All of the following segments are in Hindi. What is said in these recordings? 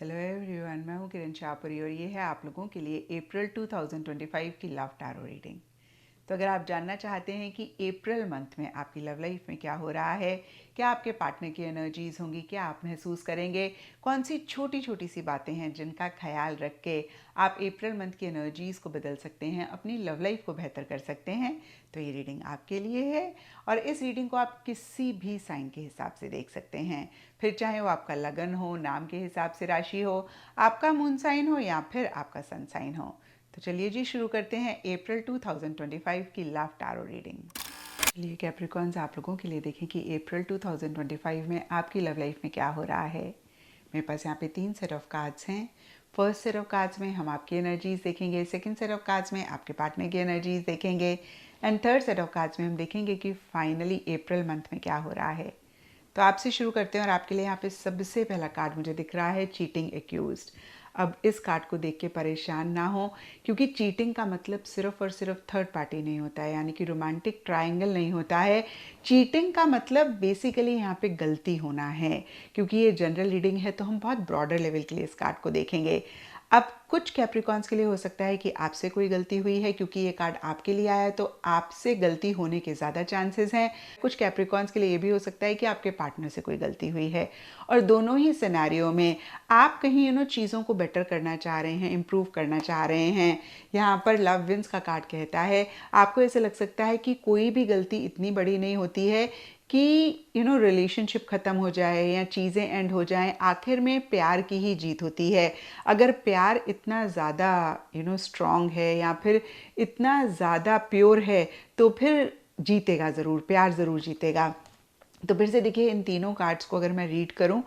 हेलो एवरीवन, मैं हूँ किरण शाहपुरी और ये है आप लोगों के लिए अप्रैल 2025 की लव टैरो रीडिंग। तो अगर आप जानना चाहते हैं कि अप्रैल मंथ में आपकी लव लाइफ में क्या हो रहा है, क्या आपके पार्टनर की एनर्जीज होंगी, क्या आप महसूस करेंगे, कौन सी छोटी छोटी सी बातें हैं जिनका ख्याल रख के आप अप्रैल मंथ की एनर्जीज को बदल सकते हैं, अपनी लव लाइफ को बेहतर कर सकते हैं, तो ये रीडिंग आपके लिए है। और इस रीडिंग को आप किसी भी साइन के हिसाब से देख सकते हैं, फिर चाहे वो आपका लगन हो, नाम के हिसाब से राशि हो, आपका मून साइन हो या फिर आपका सन साइन हो। तो चलिए जी शुरू करते हैं अप्रैल 2025 की लव टैरो रीडिंग। चलिए कैप्रिकॉन्स, आप लोगों के लिए देखें कि अप्रैल 2025 में आपकी लव लाइफ में क्या हो रहा है। मेरे पास यहाँ पे 3 सेट ऑफ कार्ड्स हैं। फर्स्ट सेट ऑफ कार्ड्स में हम आपकी एनर्जीज देखेंगे, सेकंड सेट ऑफ कार्ड्स में आपके पार्टनर की एनर्जीज देखेंगे and third set of cards में हम देखेंगे कि फाइनली अप्रैल मंथ में क्या हो रहा है। तो आपसे शुरू करते हैं और आपके लिए यहाँ पे सबसे पहला कार्ड मुझे दिख रहा है चीटिंग एक्यूज्ड। अब इस कार्ड को देख के परेशान ना हो, क्योंकि चीटिंग का मतलब सिर्फ और सिर्फ थर्ड पार्टी नहीं होता है, यानी कि रोमांटिक ट्रायंगल नहीं होता है। चीटिंग का मतलब बेसिकली यहाँ पे गलती होना है। क्योंकि ये जनरल रीडिंग है तो हम बहुत ब्रॉडर लेवल के लिए इस कार्ड को देखेंगे। अब कुछ कैप्रिकॉन्स के लिए हो सकता है कि आपसे कोई गलती हुई है, क्योंकि ये कार्ड आपके लिए आया है तो आपसे गलती होने के ज़्यादा चांसेस हैं। कुछ कैप्रिकॉन्स के लिए ये भी हो सकता है कि आपके पार्टनर से कोई गलती हुई है। और दोनों ही सिनेरियो में आप कहीं चीज़ों को बेटर करना चाह रहे हैं, इम्प्रूव करना चाह रहे हैं। यहाँ पर लव विंस का कार्ड कहता है आपको ऐसे लग सकता है कि कोई भी गलती इतनी बड़ी नहीं होती है कि रिलेशनशिप ख़त्म हो जाए या चीज़ें एंड हो जाएं। आखिर में प्यार की ही जीत होती है। अगर प्यार इतना ज़्यादा स्ट्रॉन्ग है या फिर इतना ज़्यादा प्योर है तो फिर जीतेगा ज़रूर, प्यार ज़रूर जीतेगा। तो फिर से देखिए, इन तीनों कार्ड्स को अगर मैं रीड करूं,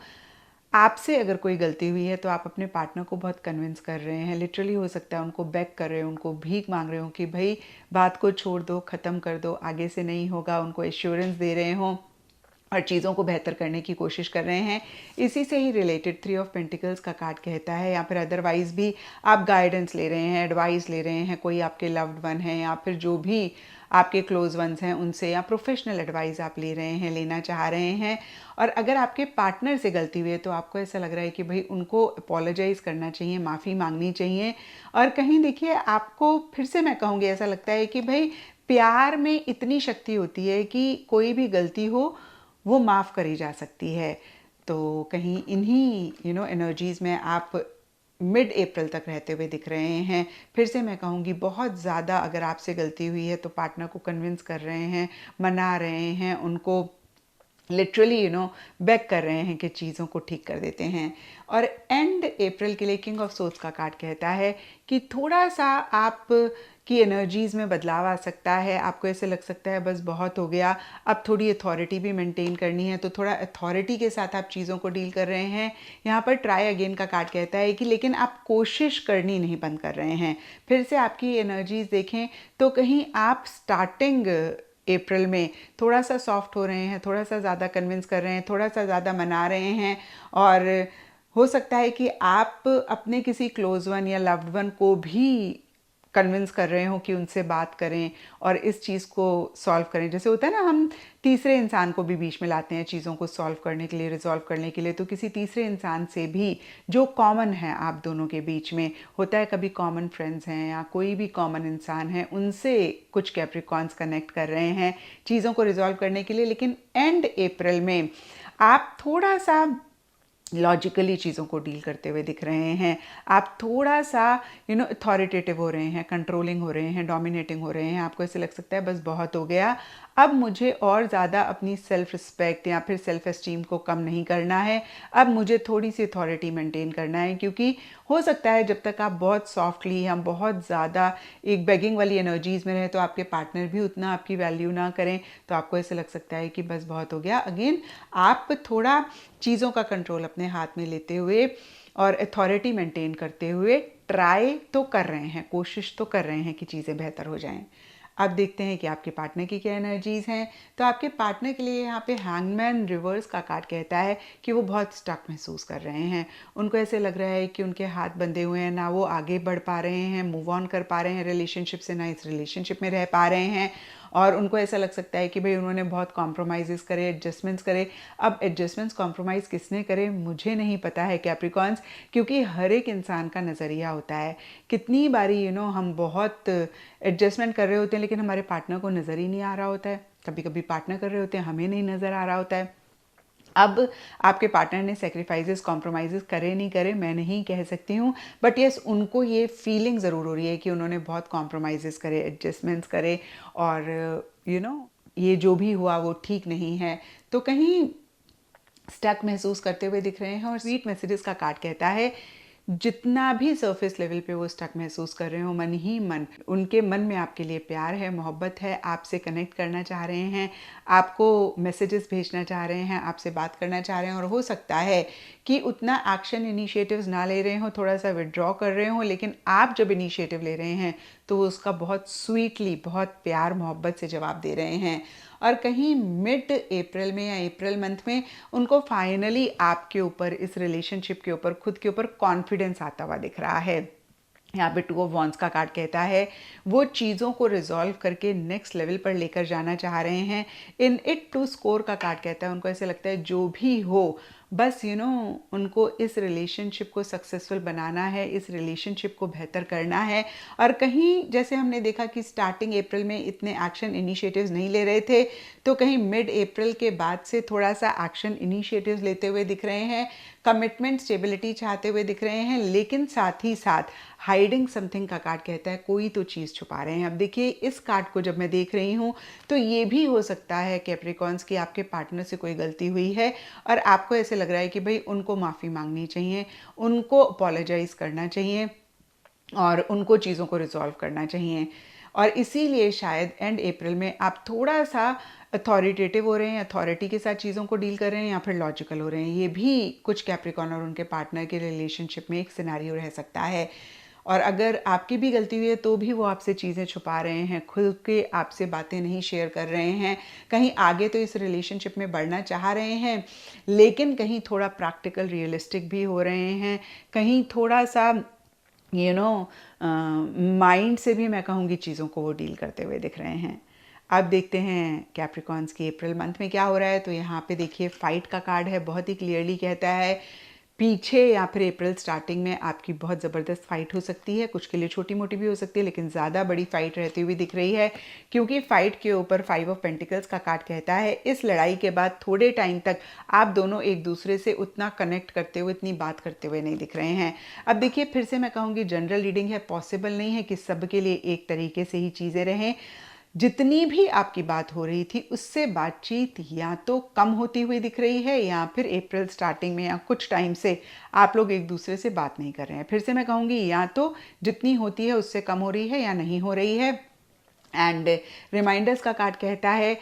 आपसे अगर कोई गलती हुई है तो आप अपने पार्टनर को बहुत कन्विंस कर रहे हैं, लिटरली हो सकता है उनको बेग कर रहे हो, उनको भीख मांग रहे हो कि भाई बात को छोड़ दो, ख़त्म कर दो, आगे से नहीं होगा, उनको एश्योरेंस दे रहे हो और चीज़ों को बेहतर करने की कोशिश कर रहे हैं। इसी से ही रिलेटेड 3 ऑफ पेंटिकल्स का कार्ड कहता है, या फिर अदरवाइज़ भी आप गाइडेंस ले रहे हैं, एडवाइस ले रहे हैं, कोई आपके लव्ड वन है या फिर जो भी आपके क्लोज वंस हैं उनसे, या प्रोफेशनल एडवाइस आप ले रहे हैं, लेना चाह रहे हैं। और अगर आपके पार्टनर से गलती हुई है तो आपको ऐसा लग रहा है कि भाई उनको अपोलोजाइज़ करना चाहिए, माफ़ी मांगनी चाहिए। और कहीं देखिए, आपको फिर से मैं कहूँगी, ऐसा लगता है कि भाई प्यार में इतनी शक्ति होती है कि कोई भी गलती हो वो माफ़ करी जा सकती है। तो कहीं इन्हीं एनर्जीज़ में आप मिड अप्रैल तक रहते हुए दिख रहे हैं। फिर से मैं कहूँगी, बहुत ज़्यादा अगर आपसे गलती हुई है तो पार्टनर को कन्विंस कर रहे हैं, मना रहे हैं, उनको लिटरली बेग कर रहे हैं कि चीज़ों को ठीक कर देते हैं। और एंड अप्रैल के लिए किंग ऑफ सोर्ड्स का कार्ड कहता है कि थोड़ा सा आप की एनर्जीज़ में बदलाव आ सकता है। आपको ऐसे लग सकता है बस बहुत हो गया, अब थोड़ी अथॉरिटी भी मेंटेन करनी है, तो थोड़ा अथॉरिटी के साथ आप चीज़ों को डील कर रहे हैं। यहाँ पर ट्राई अगेन का कार्ड कहता है कि लेकिन आप कोशिश करनी नहीं बंद कर रहे हैं। फिर से आपकी एनर्जीज़ देखें तो कहीं आप स्टार्टिंग अप्रैल में थोड़ा सा सॉफ्ट हो रहे हैं, थोड़ा सा ज़्यादा कन्विंस कर रहे हैं, थोड़ा सा ज़्यादा मना रहे हैं। और हो सकता है कि आप अपने किसी क्लोज वन या लव्ड वन को भी कन्विंस कर रहे हो कि उनसे बात करें और इस चीज़ को सॉल्व करें। जैसे होता है ना, हम तीसरे इंसान को भी बीच में लाते हैं चीज़ों को सॉल्व करने के लिए, रिजॉल्व करने के लिए। तो किसी तीसरे इंसान से भी जो कॉमन है आप दोनों के बीच में, होता है कभी कॉमन फ्रेंड्स हैं या कोई भी कॉमन इंसान है, उनसे कुछ कैप्रिकॉन्स कनेक्ट कर रहे हैं चीज़ों को रिजॉल्व करने के लिए। लेकिन एंड अप्रैल में आप थोड़ा सा लॉजिकली चीज़ों को डील करते हुए दिख रहे हैं। आप थोड़ा सा अथॉरिटेटिव हो रहे हैं, कंट्रोलिंग हो रहे हैं, डोमिनेटिंग हो रहे हैं। आपको ऐसे लग सकता है बस बहुत हो गया, अब मुझे और ज़्यादा अपनी सेल्फ रिस्पेक्ट या फिर सेल्फ एस्टीम को कम नहीं करना है, अब मुझे थोड़ी सी अथॉरिटी मेंटेन करना है। क्योंकि हो सकता है जब तक आप बहुत सॉफ्टली, हम बहुत ज़्यादा एक बेगिंग वाली एनर्जीज़ में रहें तो आपके पार्टनर भी उतना आपकी वैल्यू ना करें। तो आपको ऐसे लग सकता है कि बस बहुत हो गया। अगेन आप थोड़ा चीज़ों का कंट्रोल अपने हाथ में लेते हुए और अथॉरिटी मेंटेन करते हुए ट्राई तो कर रहे हैं, कोशिश तो कर रहे हैं कि चीज़ें बेहतर हो जाएं। अब देखते हैं कि आपके पार्टनर की क्या एनर्जीज़ हैं। तो आपके पार्टनर के लिए यहाँ पे हैंगमैन रिवर्स का कार्ड कहता है कि वो बहुत स्टक महसूस कर रहे हैं। उनको ऐसे लग रहा है कि उनके हाथ बंधे हुए हैं, ना वो आगे बढ़ पा रहे हैं, मूव ऑन कर पा रहे हैं रिलेशनशिप से, ना इस रिलेशनशिप में रह पा रहे हैं। और उनको ऐसा लग सकता है कि भाई उन्होंने बहुत कॉम्प्रोमाइज़ करे, एडजस्टमेंट्स करे। अब एडजस्टमेंट्स कॉम्प्रोमाइज़ किसने करे मुझे नहीं पता है कैप्रिकॉन्स, क्योंकि हर एक इंसान का नज़रिया होता है। कितनी बारी हम बहुत एडजस्टमेंट कर रहे होते हैं लेकिन हमारे पार्टनर को नज़र ही नहीं आ रहा होता है। कभी कभी पार्टनर कर रहे होते हैं, हमें नहीं नज़र आ रहा होता है। अब आपके पार्टनर ने सेक्रीफाइसेस कॉम्प्रोमाइज़ करे नहीं करे मैं नहीं कह सकती हूँ, बट यस उनको ये फीलिंग ज़रूर हो रही है कि उन्होंने बहुत कॉम्प्रोमाइज़ करे, एडजस्टमेंट्स करे, और ये जो भी हुआ वो ठीक नहीं है, तो कहीं स्टक महसूस करते हुए दिख रहे हैं। और स्वीट मैसेजेस का कार्ड कहता है जितना भी सरफेस लेवल पे वो स्टक महसूस कर रहे हो, मन ही मन उनके मन में आपके लिए प्यार है, मोहब्बत है, आपसे कनेक्ट करना चाह रहे हैं, आपको मैसेजेस भेजना चाह रहे हैं, आपसे बात करना चाह रहे हैं। और हो सकता है कि उतना एक्शन इनिशिएटिव्स ना ले रहे हो, थोड़ा सा विड्रॉ कर रहे हो, लेकिन आप जब इनिशिएटिव ले रहे हैं तो वो उसका बहुत स्वीटली, बहुत प्यार मोहब्बत से जवाब दे रहे हैं। और कहीं मिड अप्रैल में या अप्रैल मंथ में उनको फाइनली आपके ऊपर, इस रिलेशनशिप के ऊपर, खुद के ऊपर कॉन्फिडेंस आता हुआ दिख रहा है। यहाँ पे 2 ऑफ वॉन्ड्स का कार्ड कहता है वो चीज़ों को रिजॉल्व करके नेक्स्ट लेवल पर लेकर जाना चाह रहे हैं। इन इट टू स्कोर का कार्ड कहता है उनको ऐसे लगता है जो भी हो बस उनको इस रिलेशनशिप को सक्सेसफुल बनाना है, इस रिलेशनशिप को बेहतर करना है। और कहीं जैसे हमने देखा कि स्टार्टिंग अप्रैल में इतने एक्शन इनिशिएटिव्स नहीं ले रहे थे, तो कहीं मिड अप्रैल के बाद से थोड़ा सा एक्शन इनिशिएटिव्स लेते हुए दिख रहे हैं, कमिटमेंट, स्टेबिलिटी चाहते हुए दिख रहे हैं, लेकिन साथ ही साथ हाइडिंग समथिंग का कार्ड कहता है कोई तो चीज़ छुपा रहे हैं। अब देखिए इस कार्ड को जब मैं देख रही हूँ तो ये भी हो सकता है कैप्रिकॉन्स की आपके पार्टनर से कोई गलती हुई है और आपको ऐसे लग रहा है कि भाई उनको माफ़ी मांगनी चाहिए, उनको अपोलोजाइज़ करना चाहिए और उनको चीज़ों को रिजॉल्व करना चाहिए। और इसीलिए शायद एंड अप्रैल में आप थोड़ा सा अथॉरिटेटिव हो रहे हैं, अथॉरिटी के साथ चीज़ों को डील कर रहे हैं, या फिर लॉजिकल हो रहे हैं। ये भी कुछ कैप्रिकॉन और उनके पार्टनर के रिलेशनशिप में एक सिनेरियो रह सकता है। और अगर आपकी भी गलती हुई है तो भी वो आपसे चीज़ें छुपा रहे हैं, खुल के आपसे बातें नहीं शेयर कर रहे हैं। कहीं आगे तो इस रिलेशनशिप में बढ़ना चाह रहे हैं, लेकिन कहीं थोड़ा प्रैक्टिकल, रियलिस्टिक भी हो रहे हैं, कहीं थोड़ा सा माइंड से भी मैं कहूँगी चीज़ों को वो डील करते हुए दिख रहे हैं। अब देखते हैं कैप्रिकॉन्स के अप्रैल मंथ में क्या हो रहा है। तो यहाँ पे देखिए फाइट का कार्ड है, बहुत ही क्लियरली कहता है पीछे या फिर अप्रैल स्टार्टिंग में आपकी बहुत ज़बरदस्त फाइट हो सकती है, कुछ के लिए छोटी मोटी भी हो सकती है, लेकिन ज़्यादा बड़ी फाइट रहती हुई दिख रही है, क्योंकि फाइट के ऊपर 5 ऑफ पेंटिकल्स का कार्ड कहता है इस लड़ाई के बाद थोड़े टाइम तक आप दोनों एक दूसरे से उतना कनेक्ट करते हुए, इतनी बात करते हुए नहीं दिख रहे हैं। अब देखिए फिर से मैं कहूँगी जनरल रीडिंग है, पॉसिबल नहीं है कि सबके लिए एक तरीके से ही चीज़ें रहें। जितनी भी आपकी बात हो रही थी उससे बातचीत या तो कम होती हुई दिख रही है, या फिर अप्रैल स्टार्टिंग में या कुछ टाइम से आप लोग एक दूसरे से बात नहीं कर रहे हैं। फिर से मैं कहूँगी या तो जितनी होती है उससे कम हो रही है या नहीं हो रही है। एंड रिमाइंडर्स का कार्ड कहता है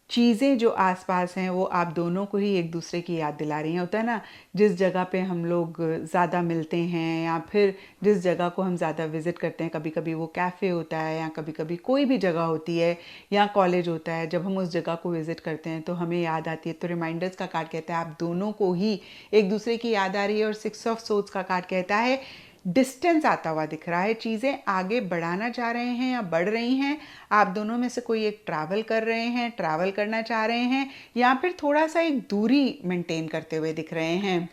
चीज़ें जो आसपास हैं वो आप दोनों को ही एक दूसरे की याद दिला रही हैं। होता है ना, जिस जगह पे हम लोग ज़्यादा मिलते हैं या फिर जिस जगह को हम ज़्यादा विज़िट करते हैं, कभी कभी वो कैफ़े होता है या कभी कभी कोई भी जगह होती है या कॉलेज होता है, जब हम उस जगह को विज़िट करते हैं तो हमें याद आती है। तो रिमाइंडर्स का कार्ड कहता है आप दोनों को ही एक दूसरे की याद आ रही है। और 6 ऑफ सोर्ड्स का कार्ड कहता है डिस्टेंस आता हुआ दिख रहा है, चीज़ें आगे बढ़ाना चाह रहे हैं या बढ़ रही हैं, आप दोनों में से कोई एक ट्रैवल कर रहे हैं, ट्रैवल करना चाह रहे हैं, या फिर थोड़ा सा एक दूरी मेंटेन करते हुए दिख रहे हैं।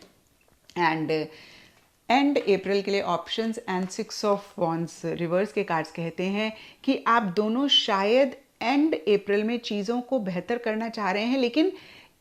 एंड अप्रैल के लिए options and 6 of wands reverse के कार्ड्स कहते हैं कि आप दोनों शायद एंड अप्रैल में चीज़ों को बेहतर करना चाह रहे हैं, लेकिन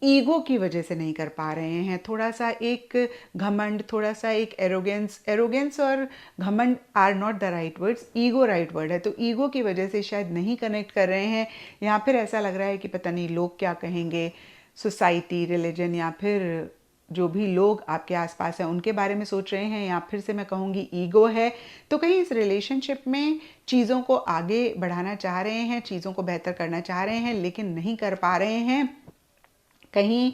ईगो की वजह से नहीं कर पा रहे हैं। थोड़ा सा एक घमंड, थोड़ा सा एक एरोगेंस और घमंड are not the right words, ego right word है। तो ईगो की वजह से शायद नहीं कनेक्ट कर रहे हैं, या फिर ऐसा लग रहा है कि पता नहीं लोग क्या कहेंगे, सोसाइटी, रिलीजन या फिर जो भी लोग आपके आसपास हैं उनके बारे में सोच रहे हैं, या फिर से मैं कहूँगी ईगो है। तो कहीं इस रिलेशनशिप में चीज़ों को आगे बढ़ाना चाह रहे हैं, चीज़ों को बेहतर करना चाह रहे हैं, लेकिन नहीं कर पा रहे हैं। कहीं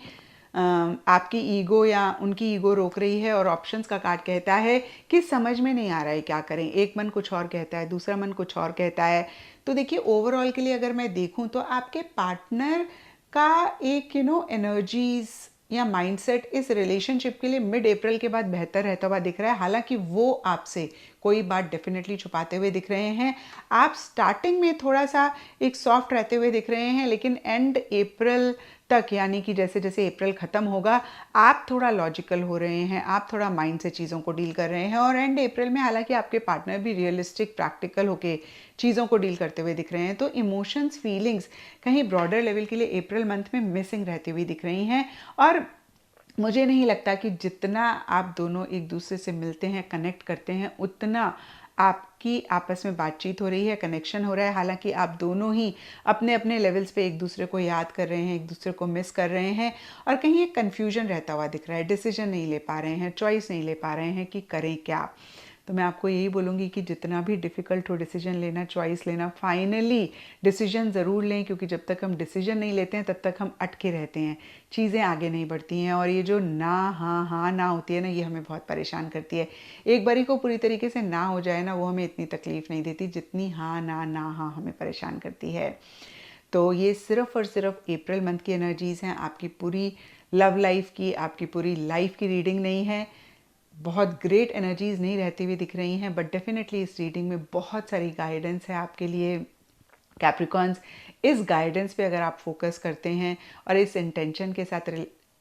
आपकी ईगो या उनकी ईगो रोक रही है। और ऑप्शंस का कार्ड कहता है कि समझ में नहीं आ रहा है क्या करें, एक मन कुछ और कहता है, दूसरा मन कुछ और कहता है। तो देखिए ओवरऑल के लिए अगर मैं देखूं तो आपके पार्टनर का एक एनर्जीज या माइंडसेट इस रिलेशनशिप के लिए मिड अप्रैल के बाद बेहतर रहता हुआ दिख रहा है। हालांकि वो आपसे कोई बात डेफिनेटली छुपाते हुए दिख रहे हैं। आप स्टार्टिंग में थोड़ा सा एक सॉफ्ट रहते हुए दिख रहे हैं, लेकिन एंड अप्रैल तक, यानी कि जैसे जैसे अप्रैल ख़त्म होगा, आप थोड़ा लॉजिकल हो रहे हैं, आप थोड़ा माइंड से चीज़ों को डील कर रहे हैं। और एंड अप्रैल में हालांकि आपके पार्टनर भी रियलिस्टिक प्रैक्टिकल होके चीज़ों को डील करते हुए दिख रहे हैं। तो इमोशंस, फीलिंग्स कहीं ब्रॉडर लेवल के लिए अप्रैल मंथ में मिसिंग रहती हुई दिख रही हैं। और मुझे नहीं लगता कि जितना आप दोनों एक दूसरे से मिलते हैं, कनेक्ट करते हैं, उतना आपकी आपस में बातचीत हो रही है, कनेक्शन हो रहा है। हालांकि आप दोनों ही अपने अपने लेवल्स पे एक दूसरे को याद कर रहे हैं, एक दूसरे को मिस कर रहे हैं, और कहीं एक कन्फ्यूजन रहता हुआ दिख रहा है। डिसीजन नहीं ले पा रहे हैं, चॉइस नहीं ले पा रहे हैं कि करें क्या। तो मैं आपको यही बोलूँगी कि जितना भी डिफ़िकल्ट हो डिसीजन लेना, चॉइस लेना, फाइनली डिसीजन ज़रूर लें, क्योंकि जब तक हम डिसीजन नहीं लेते हैं तब तक हम अटके रहते हैं, चीज़ें आगे नहीं बढ़ती हैं। और ये जो ना हाँ हाँ ना होती है ना, ये हमें बहुत परेशान करती है। एक बारी को पूरी तरीके से ना हो जाए ना, वो हमें इतनी तकलीफ़ नहीं देती जितनी हाँ ना ना हाँ हमें परेशान करती है। तो ये सिर्फ़ और सिर्फ अप्रैल मंथ की एनर्जीज़ हैं, आपकी पूरी लव लाइफ की, आपकी पूरी लाइफ की रीडिंग नहीं है। बहुत ग्रेट एनर्जीज़ नहीं रहती हुई दिख रही हैं, बट डेफिनेटली इस रीडिंग में बहुत सारी गाइडेंस है आपके लिए कैप्रिकॉन्स। इस गाइडेंस पे अगर आप फोकस करते हैं और इस इंटेंशन के साथ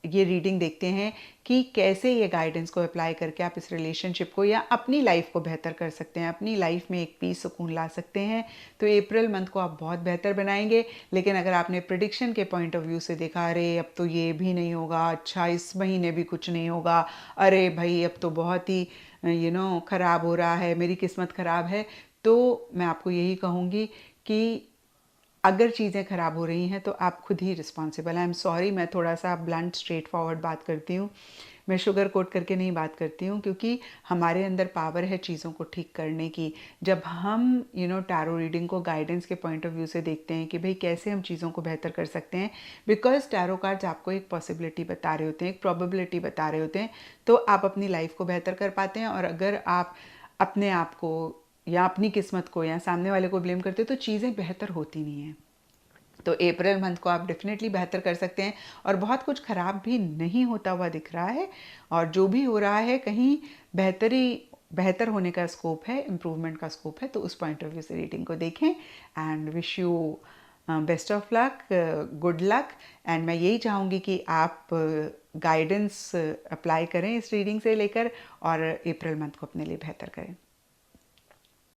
ये रीडिंग देखते हैं कि कैसे ये गाइडेंस को अप्लाई करके आप इस रिलेशनशिप को या अपनी लाइफ को बेहतर कर सकते हैं, अपनी लाइफ में एक पीस सुकून ला सकते हैं, तो अप्रैल मंथ को आप बहुत बेहतर बनाएंगे। लेकिन अगर आपने प्रिडिक्शन के पॉइंट ऑफ व्यू से देखा, अरे अब तो ये भी नहीं होगा, अच्छा इस महीने भी कुछ नहीं होगा, अरे भाई अब तो बहुत ही ख़राब हो रहा है, मेरी किस्मत ख़राब है, तो मैं आपको यही कहूँगी कि अगर चीज़ें ख़राब हो रही हैं तो आप खुद ही रिस्पॉन्सिबल हैं। आई एम सॉरी, मैं थोड़ा सा ब्लंट स्ट्रेट फॉरवर्ड बात करती हूँ, मैं शुगर कोट करके नहीं बात करती हूँ, क्योंकि हमारे अंदर पावर है चीज़ों को ठीक करने की। जब हम टैरो रीडिंग को गाइडेंस के पॉइंट ऑफ व्यू से देखते हैं कि भाई कैसे हम चीज़ों को बेहतर कर सकते हैं, बिकॉज टैरो कार्ड्स आपको एक पॉसिबिलिटी बता रहे होते हैं, एक प्रोबेबिलिटी बता रहे होते हैं, तो आप अपनी लाइफ को बेहतर कर पाते हैं। और अगर आप अपने आप को या अपनी किस्मत को या सामने वाले को ब्लेम करते हो तो चीज़ें बेहतर होती नहीं हैं। तो अप्रैल मंथ को आप डेफिनेटली बेहतर कर सकते हैं, और बहुत कुछ ख़राब भी नहीं होता हुआ दिख रहा है, और जो भी हो रहा है कहीं बेहतर होने का स्कोप है, इम्प्रूवमेंट का स्कोप है। तो उस पॉइंट ऑफ व्यू से रीडिंग को देखें। And wish you best of luck, good luck. And मैं यही चाहूँगी कि आप गाइडेंस अप्लाई करें इस रीडिंग से लेकर, और अप्रैल मंथ को अपने लिए बेहतर करें।